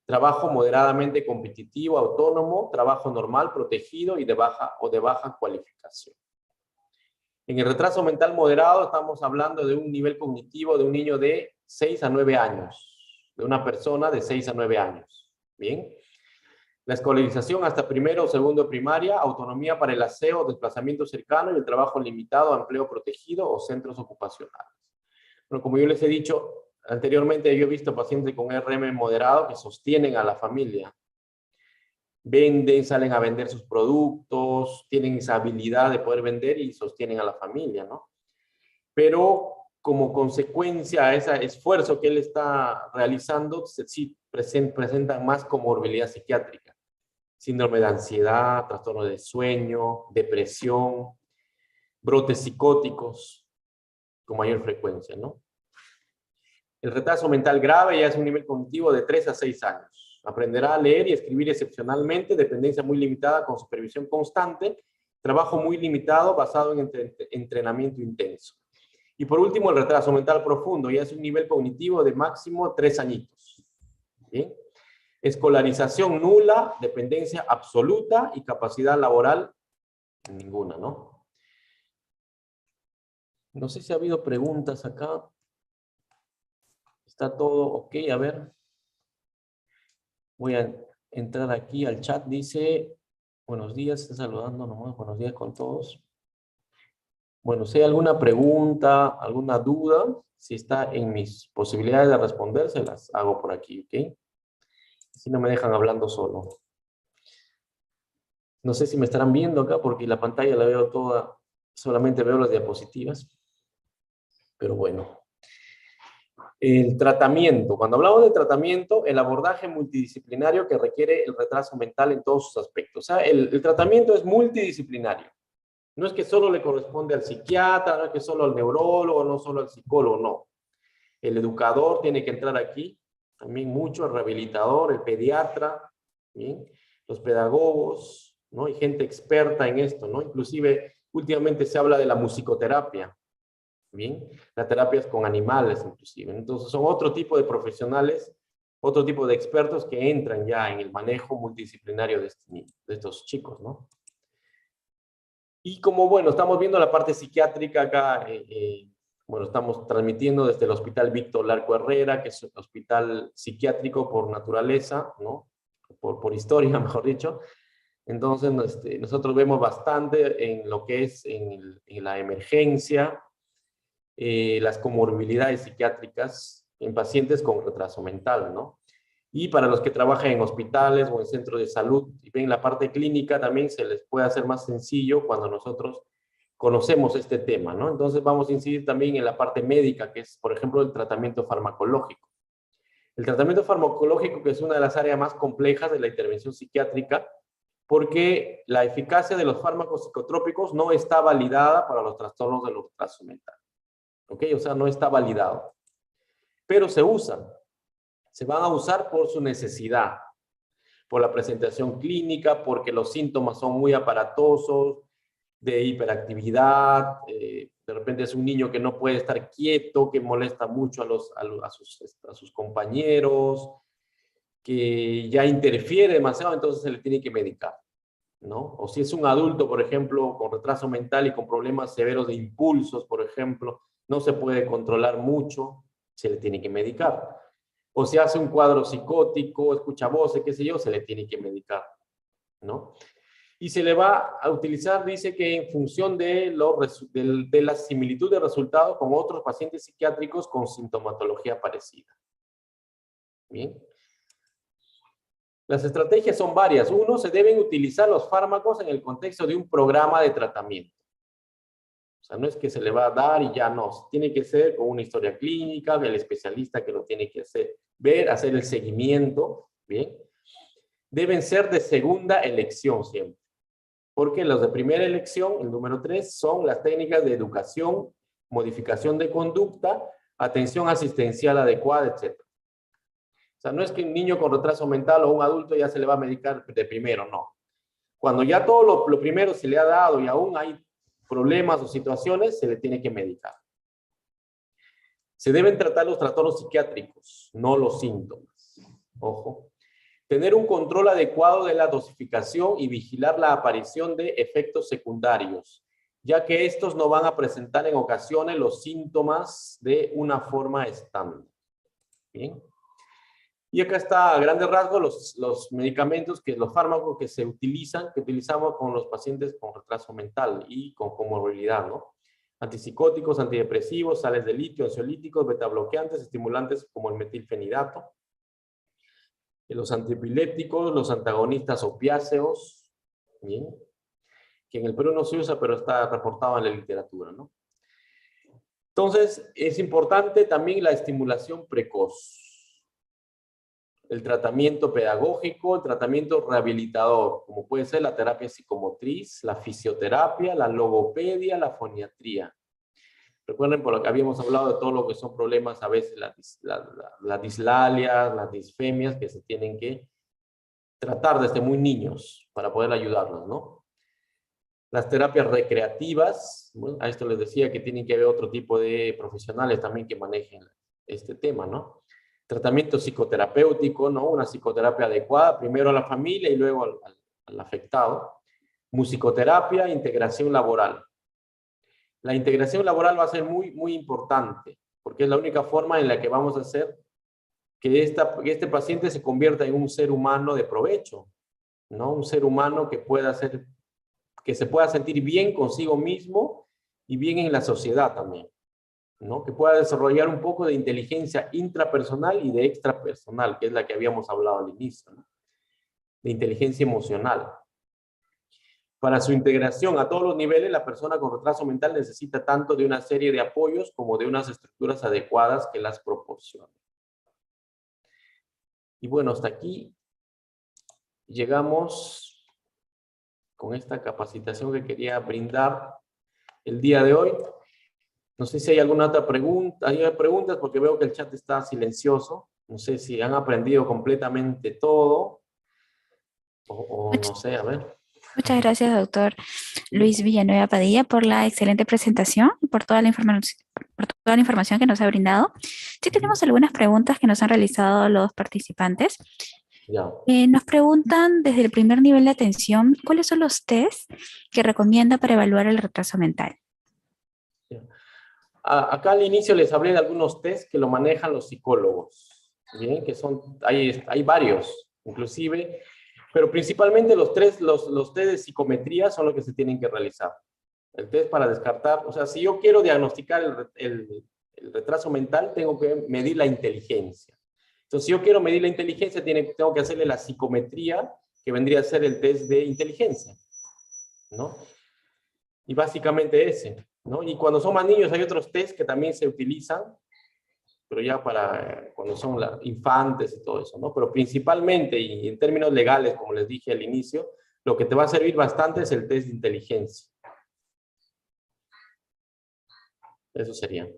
Trabajo moderadamente competitivo, autónomo, trabajo normal, protegido y de baja cualificación. En el retraso mental moderado estamos hablando de un nivel cognitivo de un niño de 6 a 9 años, de una persona de 6 a 9 años. Bien. La escolarización hasta 1º o 2º de primaria, autonomía para el aseo, desplazamiento cercano y el trabajo limitado a empleo protegido o centros ocupacionales. Bueno, como yo les he dicho anteriormente, yo he visto pacientes con RM moderado que sostienen a la familia. Venden, salen a vender sus productos, tienen esa habilidad de poder vender y sostienen a la familia, ¿no? Pero como consecuencia a ese esfuerzo que él está realizando, sí presentan más comorbilidad psiquiátrica. Síndrome de ansiedad, trastorno de sueño, depresión, brotes psicóticos con mayor frecuencia, ¿no? El retraso mental grave ya es un nivel cognitivo de 3 a 6 años. Aprenderá a leer y escribir excepcionalmente, dependencia muy limitada con supervisión constante, trabajo muy limitado basado en entrenamiento intenso. Y por último, el retraso mental profundo ya es un nivel cognitivo de máximo 3 añitos. ¿Bien? Escolarización nula, dependencia absoluta y capacidad laboral ninguna, ¿no? No sé si ha habido preguntas acá. Está todo ok, a ver. Voy a entrar aquí al chat. Dice, buenos días, está saludando nomás, buenos días con todos. Bueno, si hay alguna pregunta, alguna duda, si está en mis posibilidades de responder, se las hago por aquí, ¿ok? Si no me dejan hablando solo. No sé si me estarán viendo acá porque la pantalla la veo toda, solamente veo las diapositivas. Pero bueno. El tratamiento. Cuando hablamos de tratamiento, el abordaje multidisciplinario que requiere el retraso mental en todos sus aspectos. O sea, el tratamiento es multidisciplinario. No es que solo le corresponde al psiquiatra, no es que solo al neurólogo, no solo al psicólogo, no. El educador tiene que entrar aquí, también mucho, el rehabilitador, el pediatra, ¿bien? Los pedagogos, ¿no? Y gente experta en esto, ¿no? Inclusive, últimamente se habla de la musicoterapia, ¿bien? La terapia es con animales, inclusive. Entonces, son otro tipo de profesionales, otro tipo de expertos que entran ya en el manejo multidisciplinario de estos chicos, ¿no? Y como, bueno, estamos viendo la parte psiquiátrica acá, bueno, estamos transmitiendo desde el Hospital Víctor Larco Herrera, que es un hospital psiquiátrico por naturaleza, ¿no? Por historia, mejor dicho. Entonces, nosotros vemos bastante en lo que es en la emergencia, las comorbilidades psiquiátricas en pacientes con retraso mental, ¿no? Y para los que trabajan en hospitales o en centros de salud y ven la parte clínica, también se les puede hacer más sencillo cuando nosotros conocemos este tema, ¿no? Entonces vamos a incidir también en la parte médica, que es, por ejemplo, el tratamiento farmacológico. El tratamiento farmacológico, que es una de las áreas más complejas de la intervención psiquiátrica, porque la eficacia de los fármacos psicotrópicos no está validada para los trastornos del retraso mental. ¿Ok? O sea, no está validado. Pero se usan. Se van a usar por su necesidad, por la presentación clínica, porque los síntomas son muy aparatosos, de hiperactividad, de repente es un niño que no puede estar quieto, que molesta mucho a sus compañeros, que ya interfiere demasiado, entonces se le tiene que medicar, ¿no? O si es un adulto, por ejemplo, con retraso mental y con problemas severos de impulsos, por ejemplo, no se puede controlar mucho, se le tiene que medicar. O si hace un cuadro psicótico, escucha voces, qué sé yo, se le tiene que medicar, ¿no? Y se le va a utilizar, dice que en función de la similitud de resultados con otros pacientes psiquiátricos con sintomatología parecida. Bien. Las estrategias son varias. Uno, se deben utilizar los fármacos en el contexto de un programa de tratamiento. O sea, no es que se le va a dar y ya no. Tiene que ser con una historia clínica, del especialista que lo tiene que hacer, ver, hacer el seguimiento, ¿bien? Deben ser de segunda elección siempre. Porque los de primera elección, el número 3, son las técnicas de educación, modificación de conducta, atención asistencial adecuada, etc. O sea, no es que un niño con retraso mental o un adulto ya se le va a medicar de primero, no. Cuando ya todo lo primero se le ha dado y aún hay problemas o situaciones, se le tiene que medicar. Se deben tratar los trastornos psiquiátricos, no los síntomas. Ojo. Tener un control adecuado de la dosificación y vigilar la aparición de efectos secundarios, ya que estos no van a presentar en ocasiones los síntomas de una forma estándar. Bien. Y acá está a grandes rasgos los medicamentos, los fármacos que se utilizan, que utilizamos con los pacientes con retraso mental y con comorbilidad, ¿no? Antipsicóticos, antidepresivos, sales de litio, ansiolíticos, betabloqueantes, estimulantes como el metilfenidato. Los antiepilépticos, los antagonistas opiáceos, ¿bien? Que en el Perú no se usa, pero está reportado en la literatura, ¿no? Entonces, es importante también la estimulación precoz, el tratamiento pedagógico, el tratamiento rehabilitador, como puede ser la terapia psicomotriz, la fisioterapia, la logopedia, la foniatría. Recuerden por lo que habíamos hablado de todo lo que son problemas, a veces la dislalia, las disfemias, que se tienen que tratar desde muy niños para poder ayudarlos, ¿no? Las terapias recreativas, bueno, a esto les decía que tienen que haber otro tipo de profesionales también que manejen este tema, ¿no? Tratamiento psicoterapéutico, ¿no? Una psicoterapia adecuada, primero a la familia y luego al afectado. Musicoterapia, integración laboral. La integración laboral va a ser muy, muy importante, porque es la única forma en la que vamos a hacer que este paciente se convierta en un ser humano de provecho, ¿no? Un ser humano que pueda ser, que se pueda sentir bien consigo mismo y bien en la sociedad también, ¿no? Que pueda desarrollar un poco de inteligencia intrapersonal y de extrapersonal, que es la que habíamos hablado al inicio, ¿no? De inteligencia emocional. Para su integración a todos los niveles, la persona con retraso mental necesita tanto de una serie de apoyos como de unas estructuras adecuadas que las proporcionen. Y bueno, hasta aquí llegamos con esta capacitación que quería brindar el día de hoy. No sé si hay alguna otra pregunta. Hay preguntas porque veo que el chat está silencioso. No sé si han aprendido completamente todo o no sé, a ver. Muchas gracias, doctor Luis Villanueva Padilla, por la excelente presentación y por toda la información que nos ha brindado. Sí tenemos algunas preguntas que nos han realizado los participantes. Ya. Nos preguntan desde el primer nivel de atención, ¿cuáles son los test que recomienda para evaluar el retraso mental? Ya. Acá al inicio les hablé de algunos test que lo manejan los psicólogos, ¿bien? Que son, hay varios, inclusive, pero principalmente los test de psicometría son los que se tienen que realizar. El test para descartar, o sea, si yo quiero diagnosticar el retraso mental, tengo que medir la inteligencia. Entonces, si yo quiero medir la inteligencia, tengo que hacerle la psicometría, que vendría a ser el test de inteligencia, ¿no? Y básicamente ese, ¿no? Y cuando son más niños hay otros test que también se utilizan, pero ya para cuando son infantes y todo eso, ¿no? Pero principalmente, y en términos legales, como les dije al inicio, lo que te va a servir bastante es el test de inteligencia. Eso sería.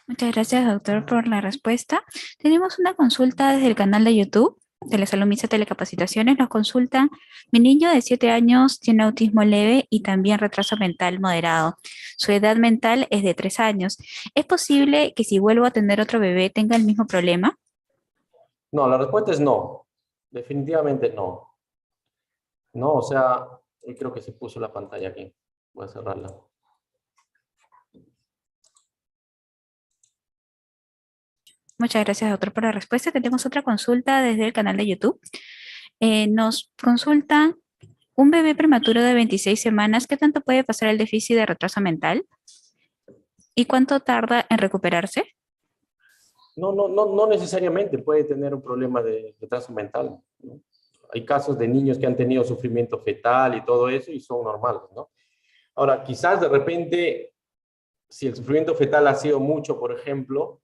Muchas gracias, doctor, por la respuesta. Tenemos una consulta desde el canal de YouTube de la Salud Misa Telecapacitaciones. Nos consultan, mi niño de 7 años tiene autismo leve y también retraso mental moderado. Su edad mental es de 3 años. ¿Es posible que si vuelvo a tener otro bebé tenga el mismo problema? No, la respuesta es no. Definitivamente no. No, o sea, y creo que se puso la pantalla aquí. Voy a cerrarla. Muchas gracias, doctor, por la respuesta. Tenemos otra consulta desde el canal de YouTube. Nos consultan, un bebé prematuro de 26 semanas, ¿qué tanto puede pasar el déficit de retraso mental? ¿Y cuánto tarda en recuperarse? No necesariamente puede tener un problema de retraso mental, ¿no? Hay casos de niños que han tenido sufrimiento fetal y todo eso y son normales, ¿no? Ahora, quizás de repente, si el sufrimiento fetal ha sido mucho, por ejemplo,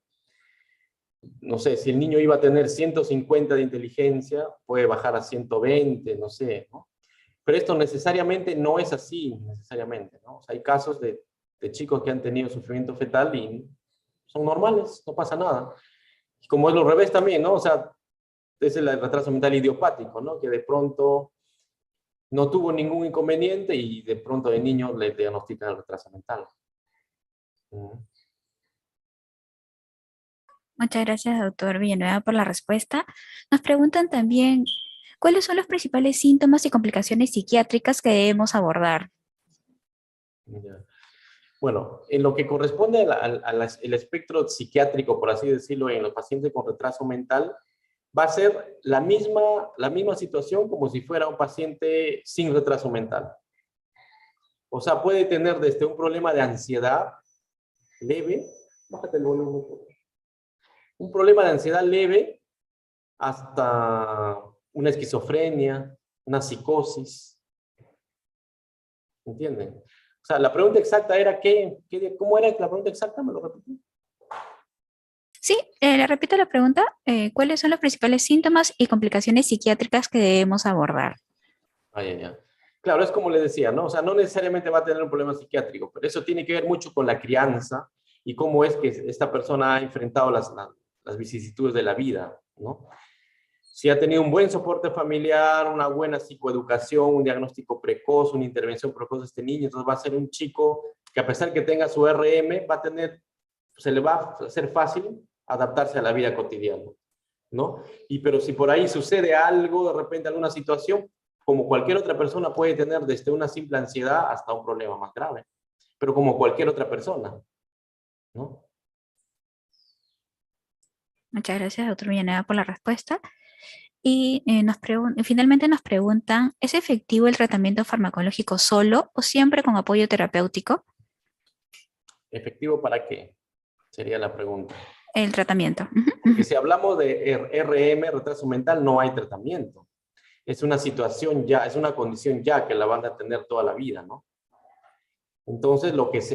no sé, si el niño iba a tener 150 de inteligencia, puede bajar a 120, no sé, ¿no? Pero esto necesariamente no es así, necesariamente, ¿no? O sea, hay casos de chicos que han tenido sufrimiento fetal y son normales, no pasa nada. Y como es lo revés también, ¿no? O sea, es el retraso mental idiopático, ¿no? Que de pronto no tuvo ningún inconveniente y de pronto de niño le diagnostican el retraso mental. Muchas gracias, doctor Villanueva, por la respuesta. Nos preguntan también, ¿cuáles son los principales síntomas y complicaciones psiquiátricas que debemos abordar? Ya. Bueno, en lo que corresponde al espectro psiquiátrico, por así decirlo, en los pacientes con retraso mental, va a ser la misma situación como si fuera un paciente sin retraso mental. O sea, puede tener desde un problema de ansiedad leve, bájate el volumen un poco, un problema de ansiedad leve hasta una esquizofrenia, una psicosis, ¿entienden? O sea, la pregunta exacta era, ¿cómo era la pregunta exacta? ¿Me lo repetí? Sí, le repito la pregunta. ¿Cuáles son los principales síntomas y complicaciones psiquiátricas que debemos abordar? Ah, ya, ya. Claro, es como le decía, ¿no? O sea, no necesariamente va a tener un problema psiquiátrico, pero eso tiene que ver mucho con la crianza y cómo es que esta persona ha enfrentado las vicisitudes de la vida, ¿no? Si ha tenido un buen soporte familiar, una buena psicoeducación, un diagnóstico precoz, una intervención precoz de este niño, entonces va a ser un chico que a pesar que tenga su RM, se le va a hacer fácil adaptarse a la vida cotidiana, ¿no? Pero si por ahí sucede algo, de repente alguna situación, como cualquier otra persona puede tener desde una simple ansiedad hasta un problema más grave, pero como cualquier otra persona, ¿no? Muchas gracias, doctor Villanueva, por la respuesta. Y finalmente nos preguntan, ¿es efectivo el tratamiento farmacológico solo o siempre con apoyo terapéutico? ¿Efectivo para qué? Sería la pregunta. El tratamiento. Porque si hablamos de RM, retraso mental, no hay tratamiento. Es una situación ya, es una condición ya que la van a tener toda la vida, ¿no? Entonces,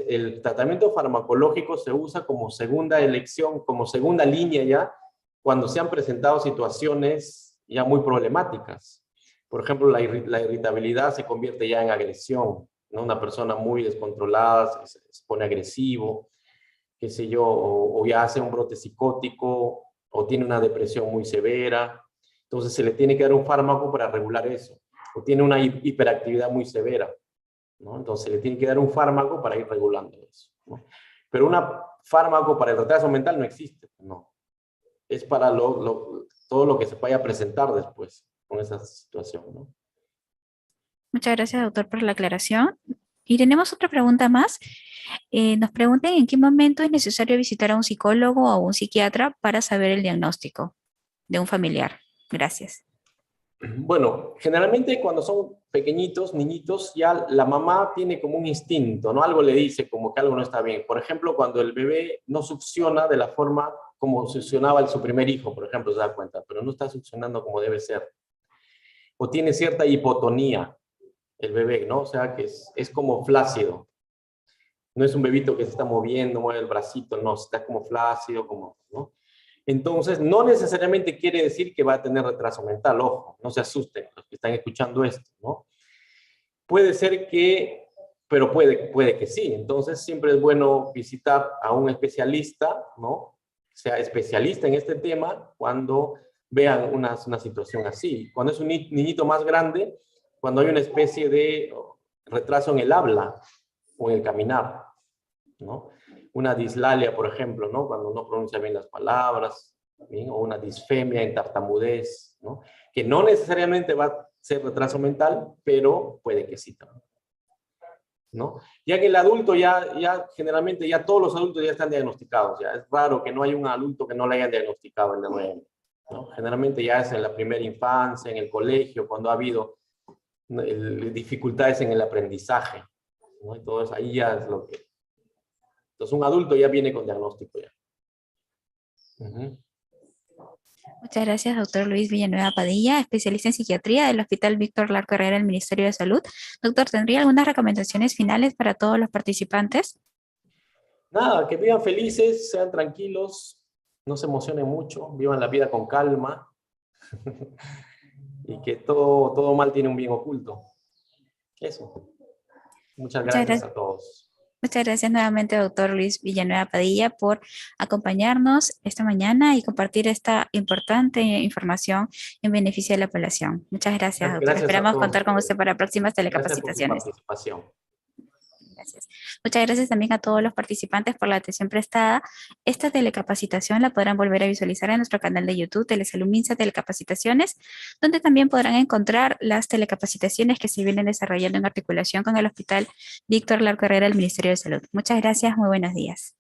el tratamiento farmacológico se usa como segunda elección, como segunda línea ya, cuando se han presentado situaciones ya muy problemáticas. Por ejemplo, la irritabilidad se convierte ya en agresión, ¿no? Una persona muy descontrolada se pone agresivo, qué sé yo, o ya hace un brote psicótico, o tiene una depresión muy severa. Entonces, se le tiene que dar un fármaco para regular eso. O tiene una hiperactividad muy severa, ¿no? Entonces le tiene que dar un fármaco para ir regulando eso, ¿no? Pero un fármaco para el retraso mental no existe, no. Es para todo lo que se vaya a presentar después con esa situación, ¿no? Muchas gracias, doctor, por la aclaración. Y tenemos otra pregunta más. Nos preguntan en qué momento es necesario visitar a un psicólogo o a un psiquiatra para saber el diagnóstico de un familiar. Gracias. Bueno, generalmente cuando son pequeñitos, niñitos, ya la mamá tiene como un instinto, ¿no? Algo le dice como que algo no está bien. Por ejemplo, cuando el bebé no succiona de la forma como succionaba su primer hijo, por ejemplo, se da cuenta, pero no está succionando como debe ser. O tiene cierta hipotonía el bebé, ¿no? O sea, que es como flácido. No es un bebito que se está moviendo, mueve el bracito, no, está como flácido, como, ¿no? Entonces, no necesariamente quiere decir que va a tener retraso mental, ojo, no se asusten los que están escuchando esto, ¿no? Puede ser que, pero puede que sí. Entonces, siempre es bueno visitar a un especialista, ¿no? Sea especialista en este tema cuando vean una situación así. Cuando es un niñito más grande, cuando hay una especie de retraso en el habla o en el caminar, ¿no? Una dislalia, por ejemplo, ¿no? Cuando no pronuncia bien las palabras, ¿bien? O una disfemia en tartamudez, ¿no? Que no necesariamente va a ser retraso mental, pero puede que sí también, ¿no? Ya que el adulto generalmente ya todos los adultos ya están diagnosticados, ya es raro que no haya un adulto que no le hayan diagnosticado el DRM, ¿no? Generalmente ya es en la primera infancia, en el colegio, cuando ha habido dificultades en el aprendizaje, ¿no? Entonces ahí ya es lo que... Entonces un adulto ya viene con diagnóstico ya. Muchas gracias, doctor Luis Villanueva Padilla, especialista en psiquiatría del Hospital Víctor Larco Herrera del Ministerio de Salud. Doctor, ¿tendría algunas recomendaciones finales para todos los participantes? Nada, que vivan felices, sean tranquilos, no se emocionen mucho, vivan la vida con calma y que todo mal tiene un bien oculto. Eso. Muchas Muchas gracias gracias. a todos. Muchas gracias nuevamente, doctor Luis Villanueva Padilla, por acompañarnos esta mañana y compartir esta importante información en beneficio de la población. Muchas gracias, doctor. Gracias a Esperamos todos contar con usted ustedes. para próximas Gracias por su telecapacitaciones. participación. Gracias. Muchas gracias también a todos los participantes por la atención prestada. Esta telecapacitación la podrán volver a visualizar en nuestro canal de YouTube, Telesalud Minsa Telecapacitaciones, donde también podrán encontrar las telecapacitaciones que se vienen desarrollando en articulación con el Hospital Víctor Larco Herrera del Ministerio de Salud. Muchas gracias, muy buenos días.